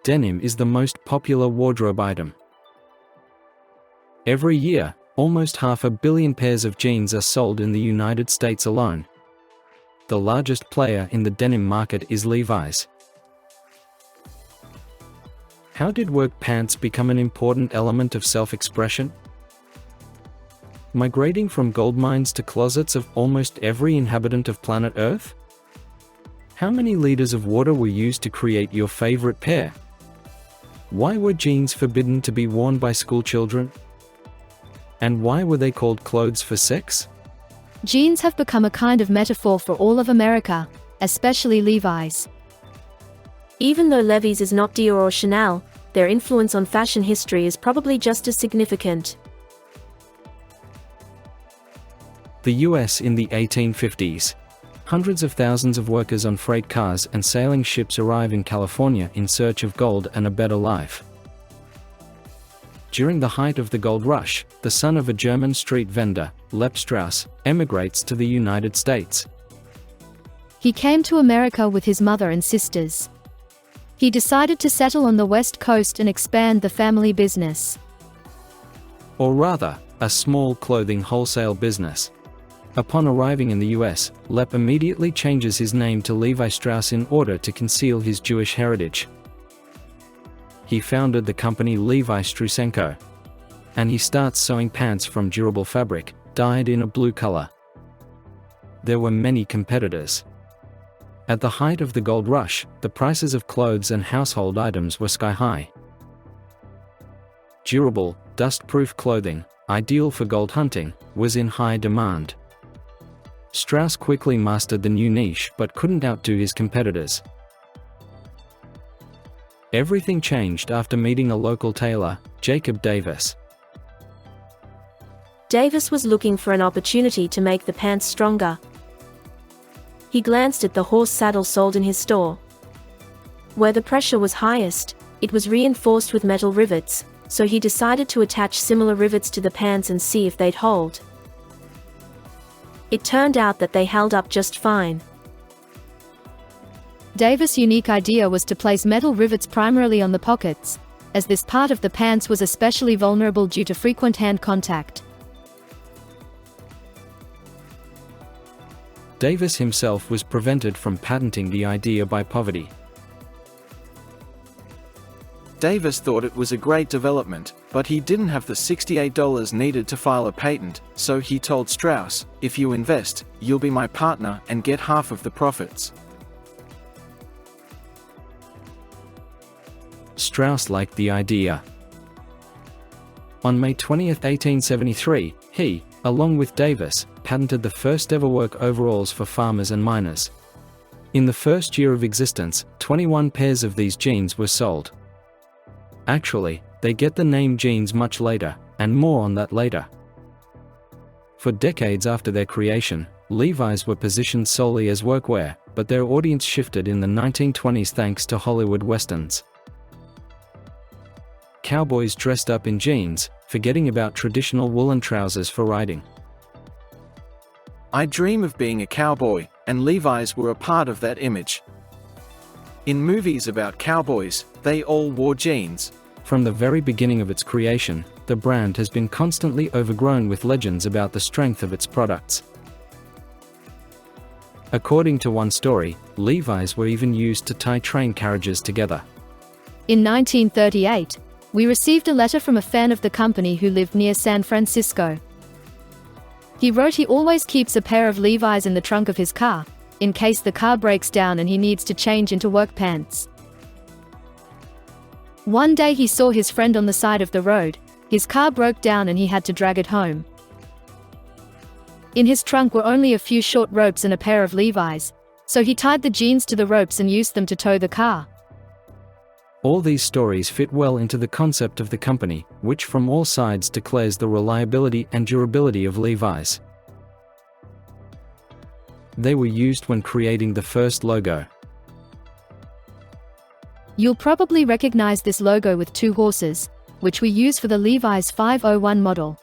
Denim is the most popular wardrobe item. Every year, almost 500 million pairs of jeans are sold in the United States alone. The largest player in the denim market is Levi's. How did work pants become an important element of self-expression? Migrating from gold mines to closets of almost every inhabitant of planet Earth? How many liters of water were used to create your favorite pair? Why were jeans forbidden to be worn by schoolchildren? And why were they called clothes for sex? Jeans have become a kind of metaphor for all of America, especially Levi's. Even though Levi's is not Dior or Chanel, their influence on fashion history is probably just as significant. The US in the 1850s. Hundreds of thousands of workers on freight cars and sailing ships arrive in California in search of gold and a better life. During the height of the gold rush, the son of a German street vendor, Lev Strauss, emigrates to the United States. He came to America with his mother and sisters. He decided to settle on the West Coast and expand the family business. Or rather, a small clothing wholesale business. Upon arriving in the US, Lev immediately changes his name to Levi Strauss in order to conceal his Jewish heritage. He founded the company Levi Strauss & Co. And he starts sewing pants from durable fabric, dyed in a blue color. There were many competitors. At the height of the gold rush, the prices of clothes and household items were sky high. Durable, dust-proof clothing, ideal for gold hunting, was in high demand. Strauss quickly mastered the new niche but couldn't outdo his competitors. Everything changed after meeting a local tailor, Jacob Davis. Davis was looking for an opportunity to make the pants stronger. He glanced at the horse saddle sold in his store. Where the pressure was highest, it was reinforced with metal rivets, so he decided to attach similar rivets to the pants and see if they'd hold. It turned out that they held up just fine. Davis' unique idea was to place metal rivets primarily on the pockets, as this part of the pants was especially vulnerable due to frequent hand contact. Davis himself was prevented from patenting the idea by poverty. Davis thought it was a great development, but he didn't have the $68 needed to file a patent, so he told Strauss, "If you invest, you'll be my partner and get half of the profits." Strauss liked the idea. On May 20, 1873, he, along with Davis, patented the first ever work overalls for farmers and miners. In the first year of existence, 21 pairs of these jeans were sold. Actually, they get the name jeans much later, and more on that later. For decades after their creation, Levi's were positioned solely as workwear, but their audience shifted in the 1920s thanks to Hollywood westerns. Cowboys dressed up in jeans, forgetting about traditional woolen trousers for riding. I dream of being a cowboy, and Levi's were a part of that image. In movies about cowboys, they all wore jeans. From the very beginning of its creation, the brand has been constantly overgrown with legends about the strength of its products. According to one story, Levi's were even used to tie train carriages together. In 1938, we received a letter from a fan of the company who lived near San Francisco. He wrote he always keeps a pair of Levi's in the trunk of his car, in case the car breaks down and he needs to change into work pants. One day he saw his friend on the side of the road. His car broke down and he had to drag it home. In his trunk were only a few short ropes and a pair of Levi's, so he tied the jeans to the ropes and used them to tow the car. All these stories fit well into the concept of the company, which from all sides declares the reliability and durability of Levi's. They were used when creating the first logo. You'll probably recognize this logo with two horses, which we use for the Levi's 501 model.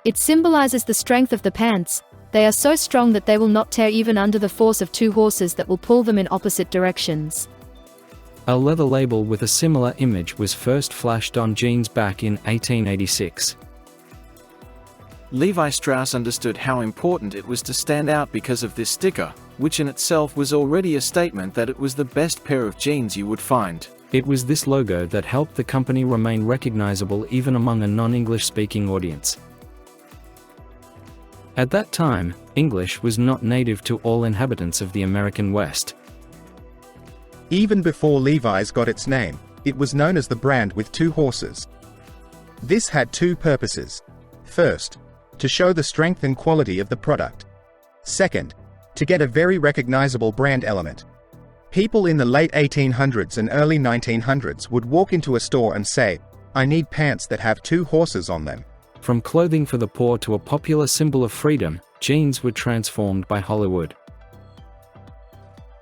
It symbolizes the strength of the pants. They are so strong that they will not tear even under the force of two horses that will pull them in opposite directions. A leather label with a similar image was first flashed on jeans back in 1886. Levi Strauss understood how important it was to stand out because of this sticker, which in itself was already a statement that it was the best pair of jeans you would find. It was this logo that helped the company remain recognizable even among a non-English speaking audience. At that time, English was not native to all inhabitants of the American West. Even before Levi's got its name, it was known as the brand with two horses. This had two purposes. First, to show the strength and quality of the product. Second, to get a very recognizable brand element. People in the late 1800s and early 1900s would walk into a store and say, "I need pants that have two horses on them." From clothing for the poor to a popular symbol of freedom, jeans were transformed by Hollywood.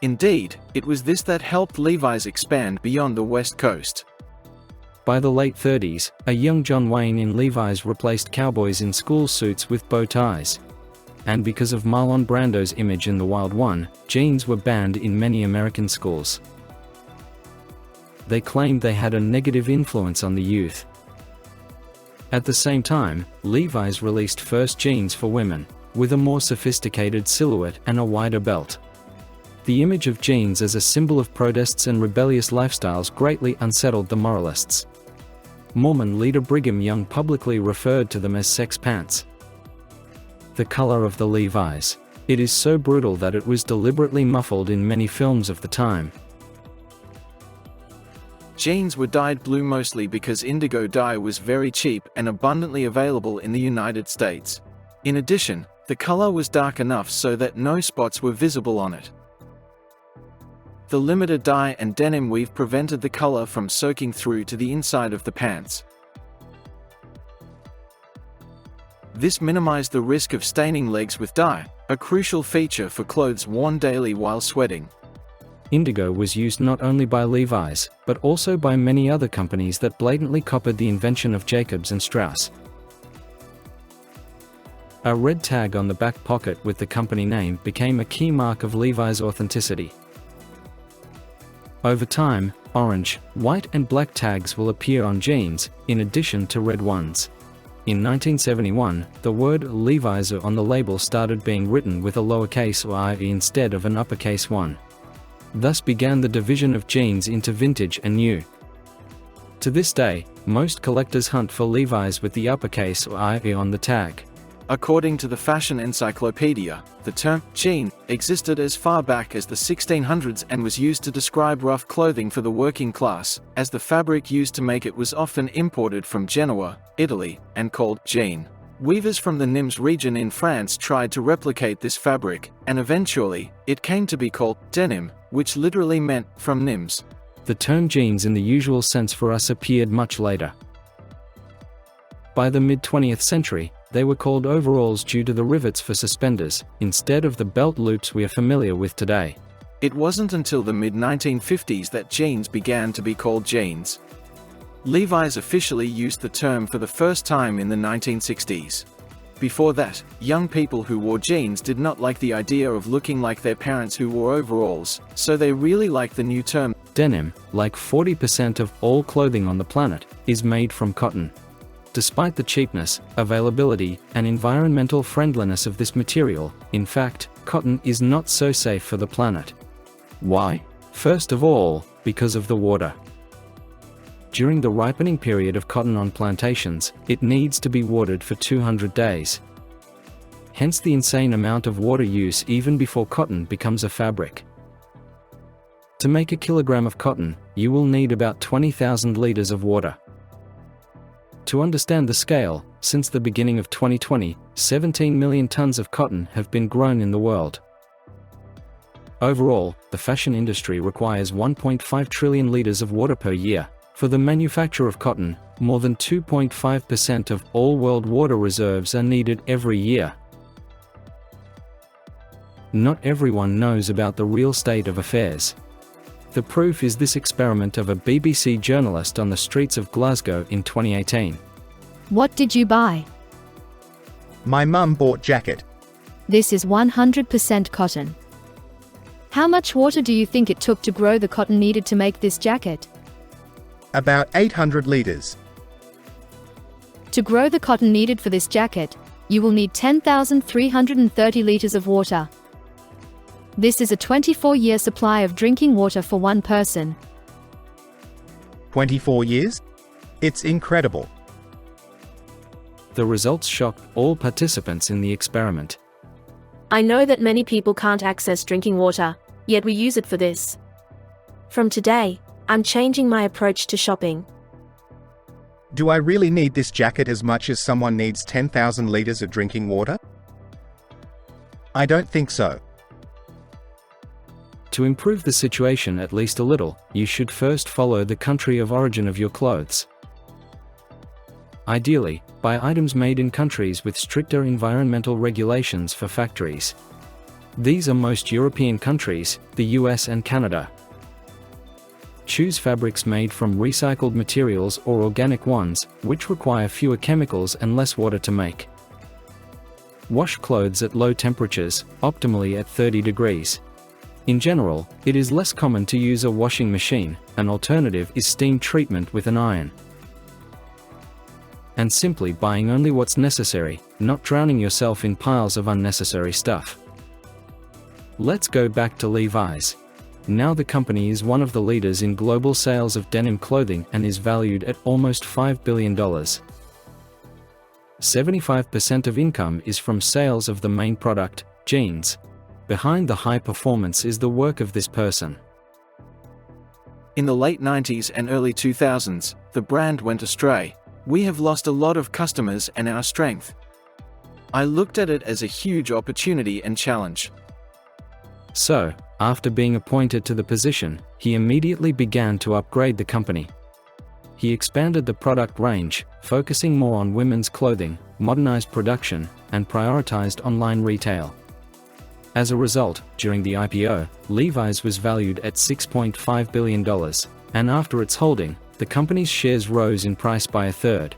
Indeed, it was this that helped Levi's expand beyond the West Coast. By the late 30s, a young John Wayne in Levi's replaced cowboys in school suits with bow ties. And because of Marlon Brando's image in The Wild One, jeans were banned in many American schools. They claimed they had a negative influence on the youth. At the same time, Levi's released first jeans for women, with a more sophisticated silhouette and a wider belt. The image of jeans as a symbol of protests and rebellious lifestyles greatly unsettled the moralists. Mormon leader Brigham Young publicly referred to them as sex pants. The color of the Levi's. It is so brutal that it was deliberately muffled in many films of the time. Jeans were dyed blue mostly because indigo dye was very cheap and abundantly available in the United States. In addition, the color was dark enough so that no spots were visible on it. The limited dye and denim weave prevented the color from soaking through to the inside of the pants. This minimized the risk of staining legs with dye, a crucial feature for clothes worn daily while sweating. Indigo was used not only by Levi's, but also by many other companies that blatantly copied the invention of Jacobs and Strauss. A red tag on the back pocket with the company name became a key mark of Levi's authenticity. Over time, orange, white and black tags will appear on jeans, in addition to red ones. In 1971, the word Levi's on the label started being written with a lowercase I instead of an uppercase one. Thus began the division of jeans into vintage and new. To this day, most collectors hunt for Levi's with the uppercase I on the tag. According to the Fashion Encyclopedia, the term jean existed as far back as the 1600s and was used to describe rough clothing for the working class, as the fabric used to make it was often imported from Genoa, Italy, and called jean. Weavers from the Nimes region in France tried to replicate this fabric, and eventually, it came to be called denim, which literally meant from Nimes. The term jeans in the usual sense for us appeared much later. By the mid-20th century, they were called overalls due to the rivets for suspenders, instead of the belt loops we are familiar with today. It wasn't until the mid-1950s that jeans began to be called jeans. Levi's officially used the term for the first time in the 1960s. Before that, young people who wore jeans did not like the idea of looking like their parents who wore overalls, so they really liked the new term. Denim, like 40% of all clothing on the planet, is made from cotton. Despite the cheapness, availability, and environmental friendliness of this material, in fact, cotton is not so safe for the planet. Why? First of all, because of the water. During the ripening period of cotton on plantations, it needs to be watered for 200 days. Hence the insane amount of water use even before cotton becomes a fabric. To make a kilogram of cotton, you will need about 20,000 liters of water. To understand the scale, since the beginning of 2020, 17 million tons of cotton have been grown in the world. Overall, the fashion industry requires 1.5 trillion liters of water per year. For the manufacture of cotton, more than 2.5% of all world water reserves are needed every year. Not everyone knows about the real state of affairs. The proof is this experiment of a BBC journalist on the streets of Glasgow in 2018. What did you buy? My mum bought jacket. This is 100% cotton. How much water do you think it took to grow the cotton needed to make this jacket? About 800 liters. To grow the cotton needed for this jacket, you will need 10,330 liters of water. This is a 24-year supply of drinking water for one person. 24 years? It's incredible. The results shocked all participants in the experiment. I know that many people can't access drinking water, yet we use it for this. From today, I'm changing my approach to shopping. Do I really need this jacket as much as someone needs 10,000 liters of drinking water? I don't think so. To improve the situation at least a little, you should first follow the country of origin of your clothes. Ideally, buy items made in countries with stricter environmental regulations for factories. These are most European countries, the US and Canada. Choose fabrics made from recycled materials or organic ones, which require fewer chemicals and less water to make. Wash clothes at low temperatures, optimally at 30 degrees. In general, it is less common to use a washing machine. An alternative is steam treatment with an iron. And simply buying only what's necessary, not drowning yourself in piles of unnecessary stuff. Let's go back to Levi's. Now the company is one of the leaders in global sales of denim clothing and is valued at almost $5 billion. 75% of income is from sales of the main product, jeans. Behind the high performance is the work of this person. In the late 90s and early 2000s, the brand went astray. We have lost a lot of customers and our strength. I looked at it as a huge opportunity and challenge. So, after being appointed to the position, he immediately began to upgrade the company. He expanded the product range, focusing more on women's clothing, modernized production, and prioritized online retail. As a result, during the IPO, Levi's was valued at $6.5 billion, and after its holding, the company's shares rose in price by a third.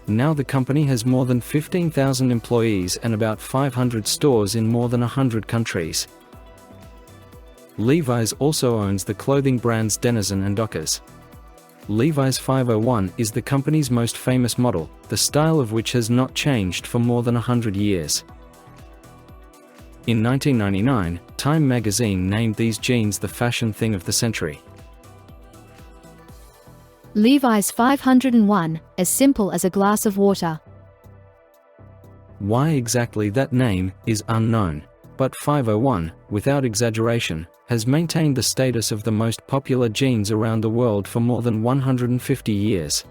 Now the company has more than 15,000 employees and about 500 stores in more than 100 countries. Levi's also owns the clothing brands Denim and Dockers. Levi's 501 is the company's most famous model, the style of which has not changed for more than 100 years. In 1999, Time magazine named these jeans the fashion thing of the century. Levi's 501, as simple as a glass of water. Why exactly that name is unknown, but 501, without exaggeration, has maintained the status of the most popular jeans around the world for more than 150 years.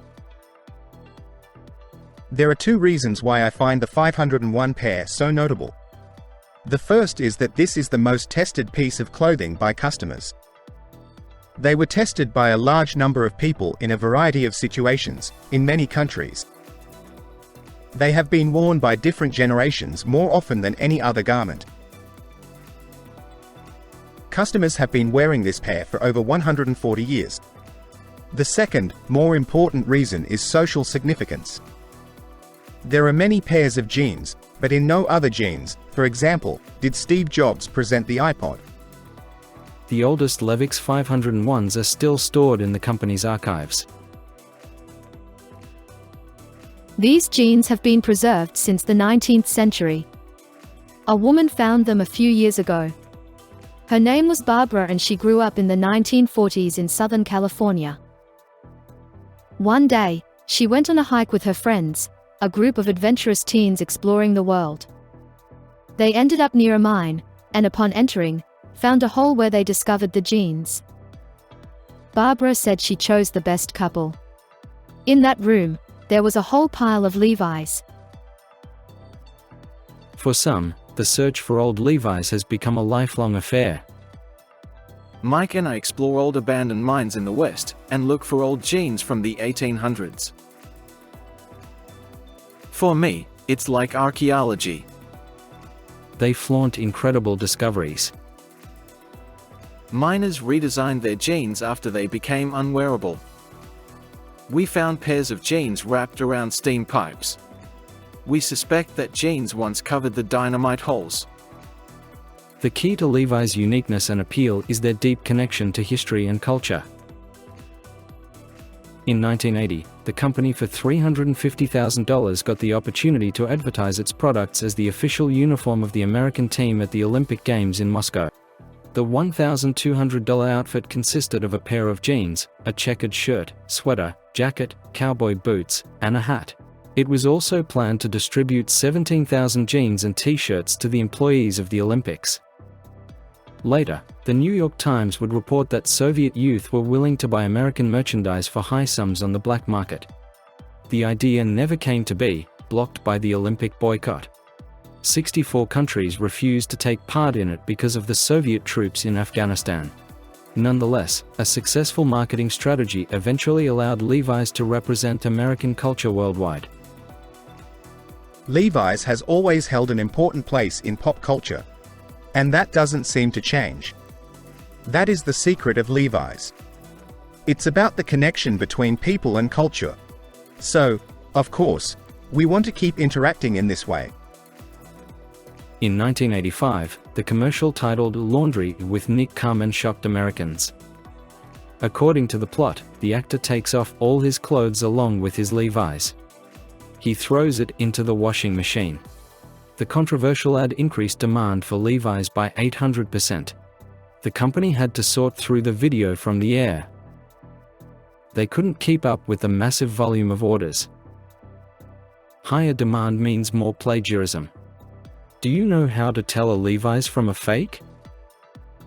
There are two reasons why I find the 501 pair so notable. The first is that this is the most tested piece of clothing by customers. They were tested by a large number of people in a variety of situations, in many countries. They have been worn by different generations more often than any other garment. Customers have been wearing this pair for over 140 years. The second, more important reason is social significance. There are many pairs of jeans, but in no other jeans, for example, did Steve Jobs present the iPod. The oldest Levi's 501s are still stored in the company's archives. These jeans have been preserved since the 19th century. A woman found them a few years ago. Her name was Barbara and she grew up in the 1940s in Southern California. One day, she went on a hike with her friends, a group of adventurous teens exploring the world. They ended up near a mine, and upon entering, found a hole where they discovered the jeans. Barbara said she chose the best couple. In that room, there was a whole pile of Levi's. For some, the search for old Levi's has become a lifelong affair. Mike and I explore old abandoned mines in the West and look for old jeans from the 1800s. For me, it's like archaeology. They flaunt incredible discoveries. Miners redesigned their jeans after they became unwearable. We found pairs of jeans wrapped around steam pipes. We suspect that jeans once covered the dynamite holes. The key to Levi's uniqueness and appeal is their deep connection to history and culture. In 1980, the company for $350,000 got the opportunity to advertise its products as the official uniform of the American team at the Olympic Games in Moscow. The $1,200 outfit consisted of a pair of jeans, a checkered shirt, sweater, jacket, cowboy boots, and a hat. It was also planned to distribute 17,000 jeans and t-shirts to the employees of the Olympics. Later, the New York Times would report that Soviet youth were willing to buy American merchandise for high sums on the black market. The idea never came to be, blocked by the Olympic boycott. 64 countries refused to take part in it because of the Soviet troops in Afghanistan. Nonetheless, a successful marketing strategy eventually allowed Levi's to represent American culture worldwide. Levi's has always held an important place in pop culture. And that doesn't seem to change. That is the secret of Levi's. It's about the connection between people and culture. So, of course, we want to keep interacting in this way. In 1985, the commercial titled Laundry with Nick Carmen shocked Americans. According to the plot, the actor takes off all his clothes along with his Levi's. He throws it into the washing machine. The controversial ad increased demand for Levi's by 800%. The company had to sort through the video from the air. They couldn't keep up with the massive volume of orders. Higher demand means more plagiarism. Do you know how to tell a Levi's from a fake?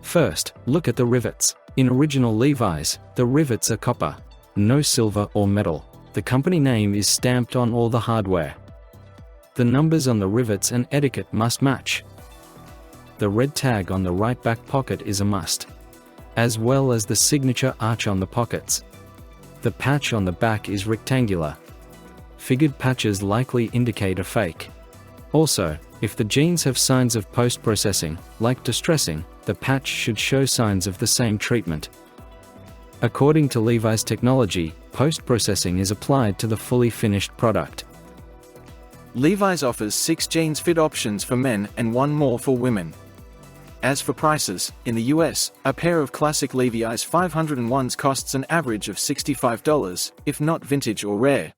First, look at the rivets. In original Levi's, the rivets are copper, no silver or metal. The company name is stamped on all the hardware. The numbers on the rivets and etiquette must match. The red tag on the right back pocket is a must, as well as the signature arch on the pockets. The patch on the back is rectangular. Figured patches likely indicate a fake. Also, if the jeans have signs of post-processing, like distressing, the patch should show signs of the same treatment. According to Levi's technology, post-processing is applied to the fully finished product. Levi's offers 6 jeans fit options for men and 1 more for women. As for prices, in the US, a pair of classic Levi's 501s costs an average of $65, if not vintage or rare.